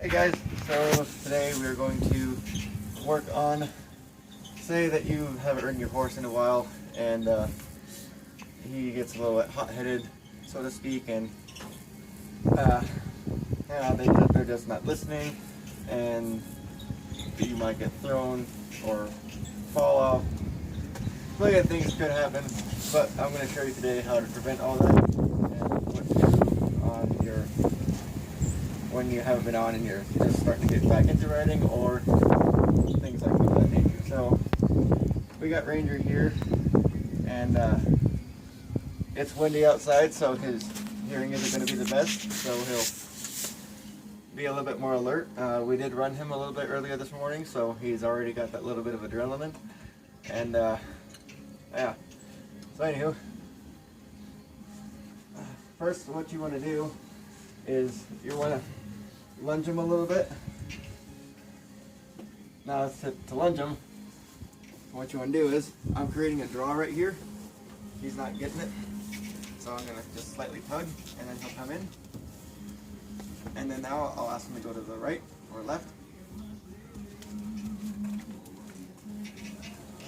Hey guys, so today we're going to work on, say that you haven't ridden your horse in a while and he gets a little bit hot-headed, so to speak, and they're just not listening, and you might get thrown or fall off. Plenty of things could happen, but I'm going to show you today how to prevent all that and what to do on your when you haven't been on and you're just starting to get back into riding or things like that nature. So we got Ranger here, and it's windy outside, so his hearing isn't going to be the best, so he'll be a little bit more alert. We did run him a little bit earlier this morning, so he's already got that little bit of adrenaline, and yeah. So anywho, first what you want to do is you want to lunge him a little bit. Now to lunge him, what you want to do is, I'm creating a draw right here. He's not getting it, so I'm going to just slightly tug, and then he'll come in. And then now I'll ask him to go to the right or left.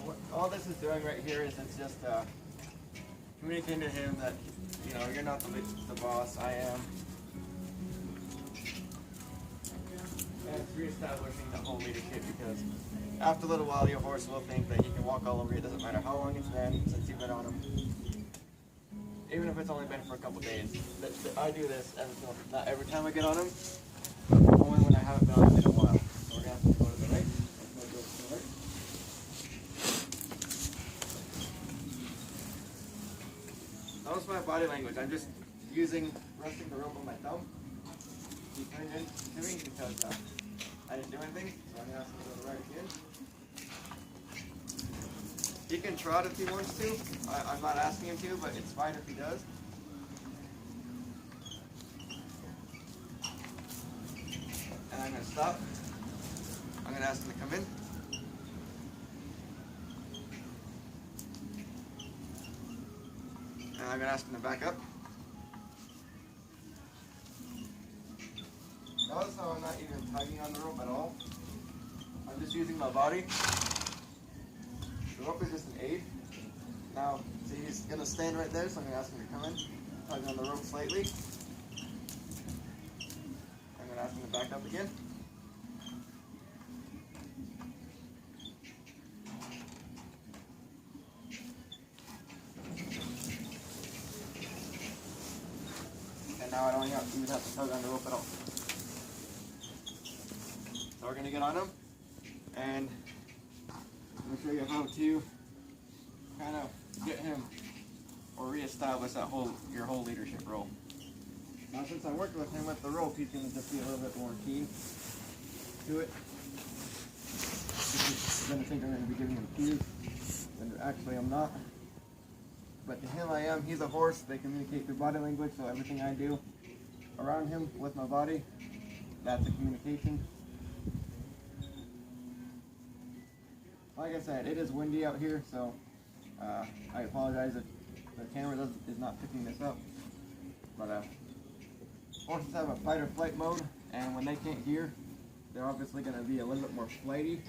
What all this is doing right here is it's just communicating to him that, you know, you're not the boss, I am. And it's reestablishing the whole leadership, because after a little while your horse will think that he can walk all over you. It doesn't matter how long it's been since you've been on him. Even if it's only been for a couple days. I do this not every time I get on him, only when I haven't been on him in a while. So we're going to have to go to the right. Go to the right. Notice my body language. I'm just resting the rope on my thumb. He turned in to me because I didn't do anything, so I'm going to ask him to go to the right again. He can trot if he wants to. I'm not asking him to, but it's fine if he does. And I'm going to stop. I'm going to ask him to come in. And I'm going to ask him to back up. Notice how I'm not even tugging on the rope at all. I'm just using my body. The rope is just an aid. Now, see, he's going to stand right there, so I'm going to ask him to come in, tug on the rope slightly. I'm going to ask him to back up again. And now I don't even have to tug on the rope at all. So we're going to get on him, and I'm going to show you how to kind of get him or reestablish your whole leadership role. Now, since I'm working with him with the rope, he's going to just be a little bit more keen to it. He's going to think I'm going to be giving him cues, when actually I'm not. But to him I am. He's a horse. They communicate through body language, so everything I do around him with my body, that's a communication. Like I said, it is windy out here, so I apologize if the camera is not picking this up. But horses have a fight or flight mode, and when they can't hear, they're obviously going to be a little bit more flighty.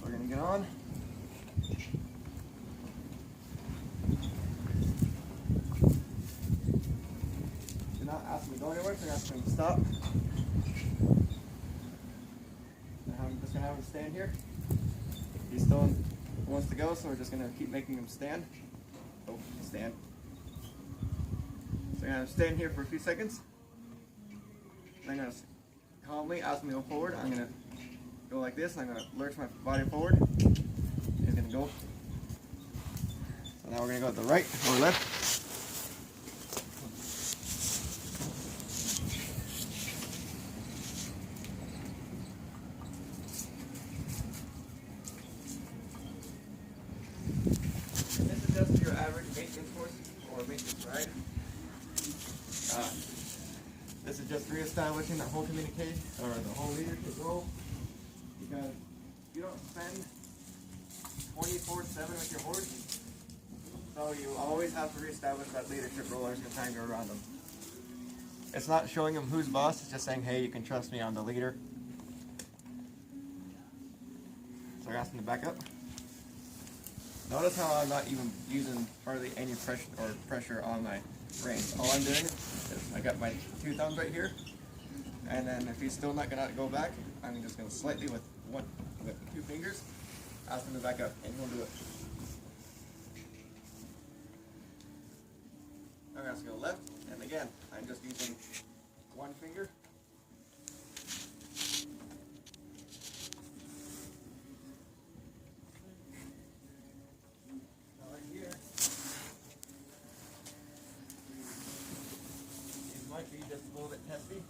We're going to get on. Do not ask me to go anywhere, so I'm asking him to stop. I'm just going to have him stand here. He still wants to go, so we're just going to keep making him stand. Oh, stand. So I'm going to stand here for a few seconds. I'm going to calmly ask him to go forward. I'm going to go like this. I'm going to lurch my body forward. He's going to go. So now we're going to go to the right or left. Just your average maintenance horse or maintenance ride. This is just reestablishing the whole communication or the whole leadership role, because you don't spend 24/7 with your horse, so you always have to reestablish that leadership role every time you're around them. It's not showing him who's boss, it's just saying, hey, you can trust me, I'm the leader. So I asked him to back up. Notice how I'm not even using hardly any pressure on my reins. All I'm doing is I got my two thumbs right here, and then if he's still not gonna go back, I'm just gonna slightly with two fingers ask him to back up, and he'll do it. I'm gonna go left, and again, I'm just using one finger. Now right here, these might be just a little bit testy.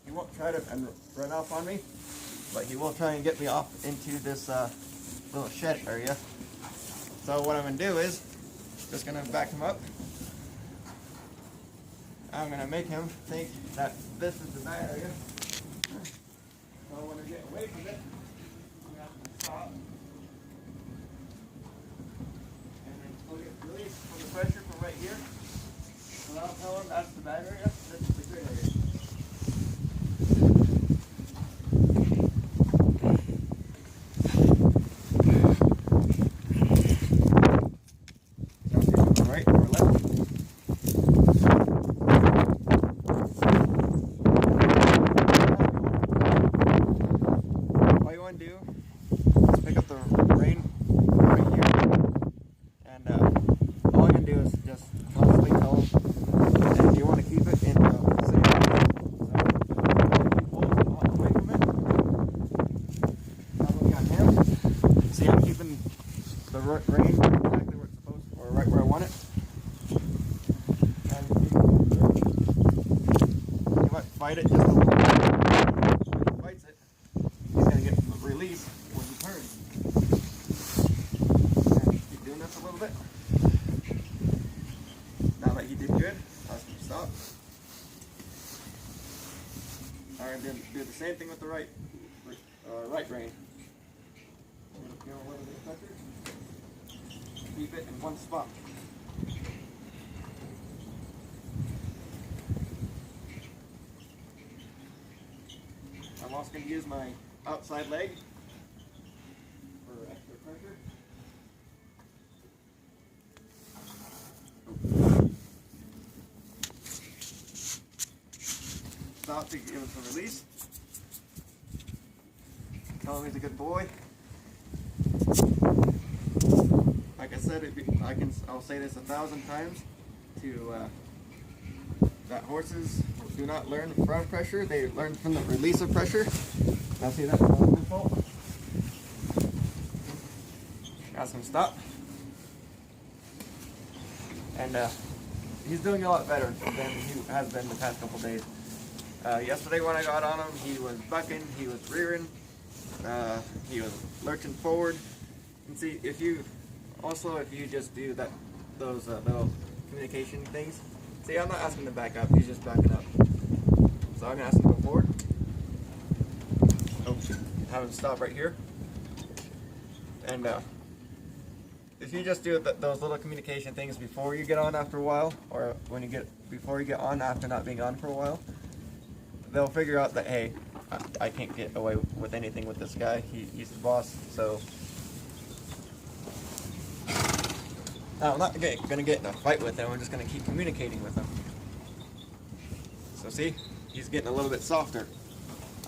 He won't try to run off on me, but he will try and get me off into this little shed area. So what I'm going to do is, just going to back him up. I'm going to make him think that this is the bad area. So when I get away from it, I'm going to have to stop. And then he'll get released from the pressure from right here. So I'll tell him that's the bad area, this is the good area. Right or left. All you want to do is pick up the rein right here, and all I'm going to do is just constantly tell them, and you want to keep it in the same way. So he pulls away from it. I'm looking at him. See, I'm keeping the rein exactly where it's supposed to, or right where I want it. Fight it just a little bit. When he fights it, he's going to get released when he turns. And keep doing this a little bit. Now that he did good, ask him to stop. I'm going to do the same thing with the right rein. Give him a little bit of pressure. Keep it in one spot. I'm also going to use my outside leg for extra pressure. Stop to give him some release. Tell him he's a good boy. Like I said, I'll say this 1,000 times to that horses do not learn from pressure, they learn from the release of pressure. Now see, that's not my fault. Ask him to stop. And he's doing a lot better than he has been the past couple days. Yesterday when I got on him, he was bucking, he was rearing, he was lurching forward. And see, if you just do those little communication things. See, I'm not asking him to back up, he's just backing up. So I'm going to ask him to go forward. Oh, have him stop right here. And if you just do those little communication things before you get on after a while, or before you get on after not being on for a while, they'll figure out that, hey, I can't get away with anything with this guy, he's the boss, so I'm not going to get in a fight with him, I'm just going to keep communicating with him. So see, he's getting a little bit softer.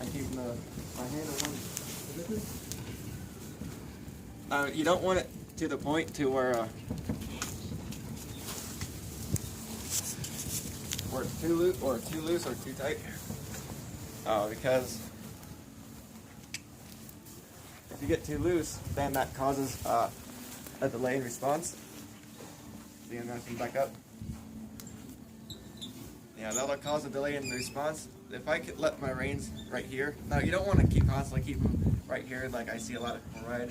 I'm keeping my hand on one position. You don't want it to the point to where it's too loose or too tight. Because if you get too loose, then that causes a delay in response. See, I'm going to back up. Yeah, that'll cause a delay in the response. If I could let my reins right here, now you don't want to constantly keep them right here like I see a lot of people ride,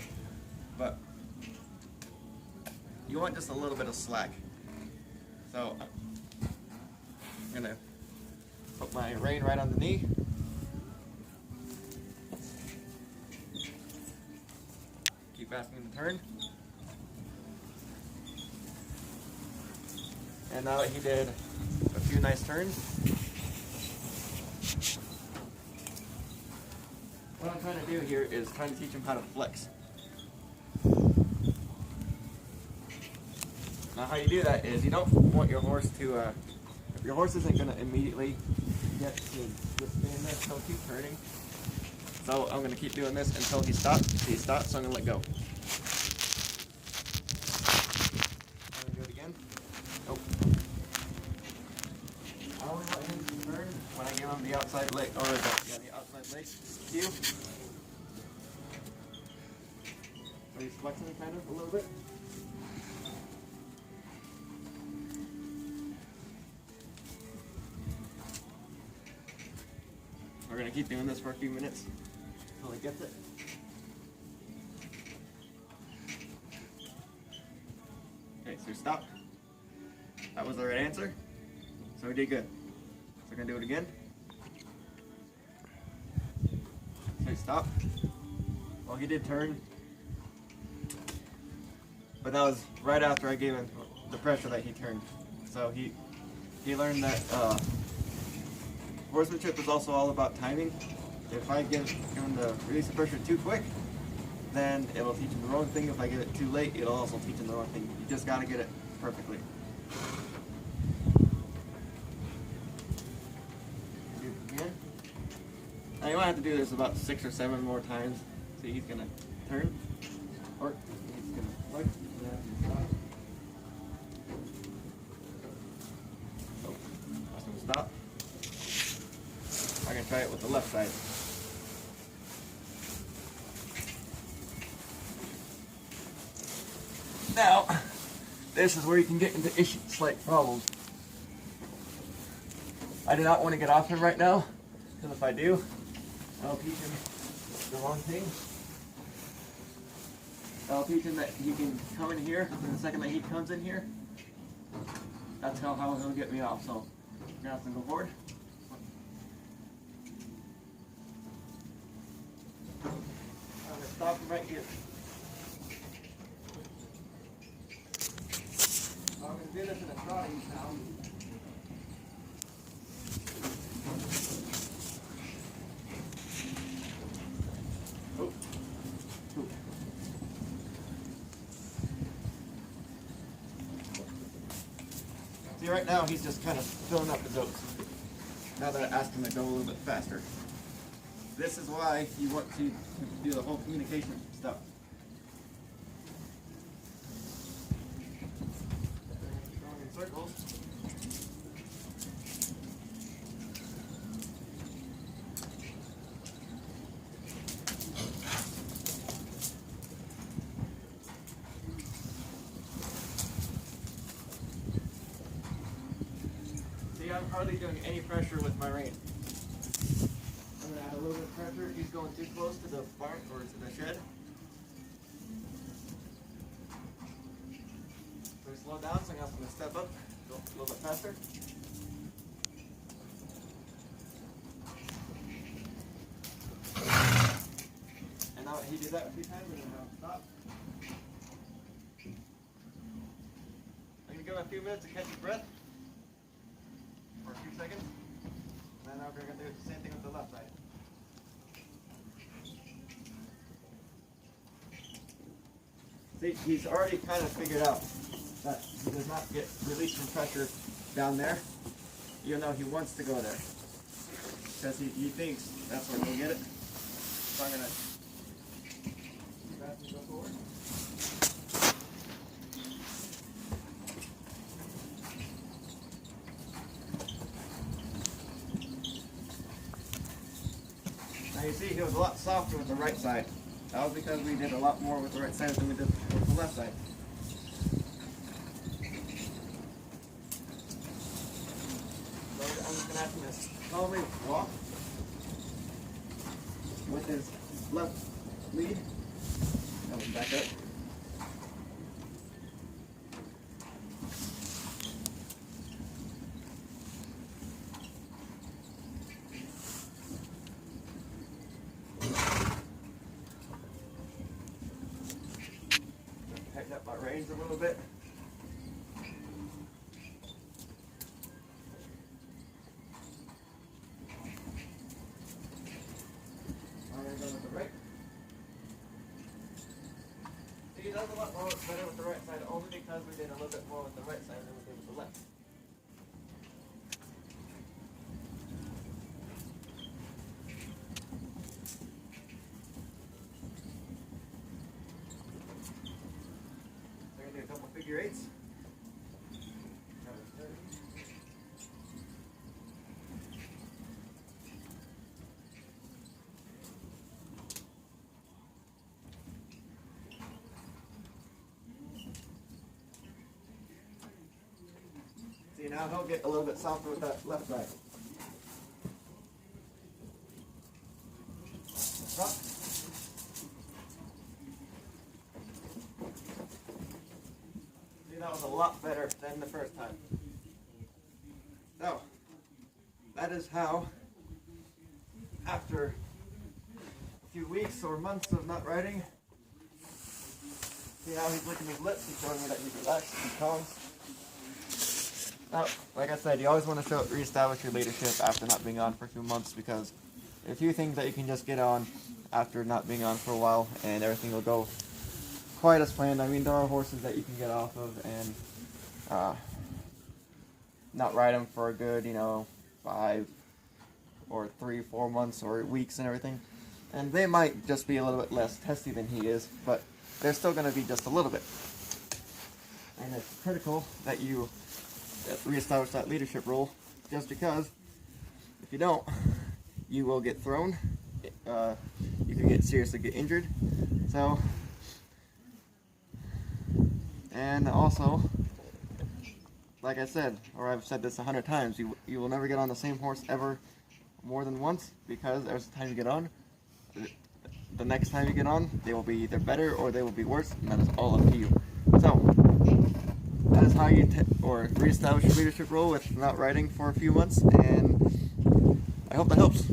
but you want just a little bit of slack. So I'm going to put my rein right on the knee. Keep asking him to turn. And now that he did a few nice turns, what I'm trying to do here is trying to teach him how to flex. Now how you do that is you don't want your horse to, if your horse isn't going to immediately get to just stay in there, so keep turning. So I'm going to keep doing this until he stops. He stops, so I'm going to let go. I'm going to do it again. Nope. I only let him turn when I give him the outside leg, or the outside leg cue. So he's flexing kind of a little bit. We're going to keep doing this for a few minutes until he gets it. Okay, so stop. That was the right answer. So we did good. So we're going to do it again. So stop. Well, he did turn. But that was right after I gave him the pressure that he turned. So he learned that horsemanship is also all about timing. If I give him the release of pressure too quick, then it'll teach him the wrong thing. If I give it too late, it'll also teach him the wrong thing. You just gotta get it perfectly. Do it again. Now you might have to do this about 6 or 7 more times. See, he's gonna turn, or he's gonna flex. Oh, that's gonna stop. I'm going to try it with the left side. Now, this is where you can get into slight problems. I do not want to get off him right now, because if I do, I'll teach him the wrong thing. I'll teach him that he can come in here, and the second that he comes in here, that's how he'll get me off. So, now I'm going to go forward. Stop him right here. So I'm going to do this in a trotting now. Oh. Oh. See, right now he's just kind of filling up his oats. Now that I asked him to go a little bit faster. This is why you want to do the whole communication stuff. Going in circles. See, I'm hardly doing any pressure with my rein. Add a little bit of pressure. He's going too close to the barn or to the shed. So we slow down, so I'm going to step up, go a little bit faster. And now he did that a few times, we're going to stop. I'm going to give him a few minutes to catch his breath for a few seconds. And then we're going to do the same thing with the left side. See, he's already kind of figured out that he does not get release from pressure down there, even though he wants to go there. Because he thinks that's where he'll get it. So I'm going to go forward. Now you see he was a lot softer with the right side. That was because we did a lot more with the right side than we did with the left side. So I'm just going to ask him to calmly walk with his left lead. Now back up. Tighten up my reins a little bit. does a lot more better with the right side, only because we did a little bit more with the right side than we did with the left. We're going to do a couple figure eights. See, now he'll get a little bit softer with that left side. Up. See, that was a lot better than the first time. So, that is how, after a few weeks or months of not riding, see how he's licking his lips, he's showing me that he's relaxed and calm. Now, like I said, you always want to reestablish your leadership after not being on for a few months, because there are a few things that you can just get on after not being on for a while and everything will go quite as planned. I mean, there are horses that you can get off of and not ride them for a good, 5 or 3, 4 months or weeks and everything. And they might just be a little bit less testy than he is, but they're still going to be just a little bit. And it's critical that you reestablish that leadership role, just because if you don't, you will get thrown. You can seriously get injured. So, and also, like I said, or I've said this 100 times, you will never get on the same horse ever more than once, because every time you get on, the next time you get on, they will be either better or they will be worse, and that is all up to you. So, that is how you reestablish your leadership role with not riding for a few months, and I hope that helps.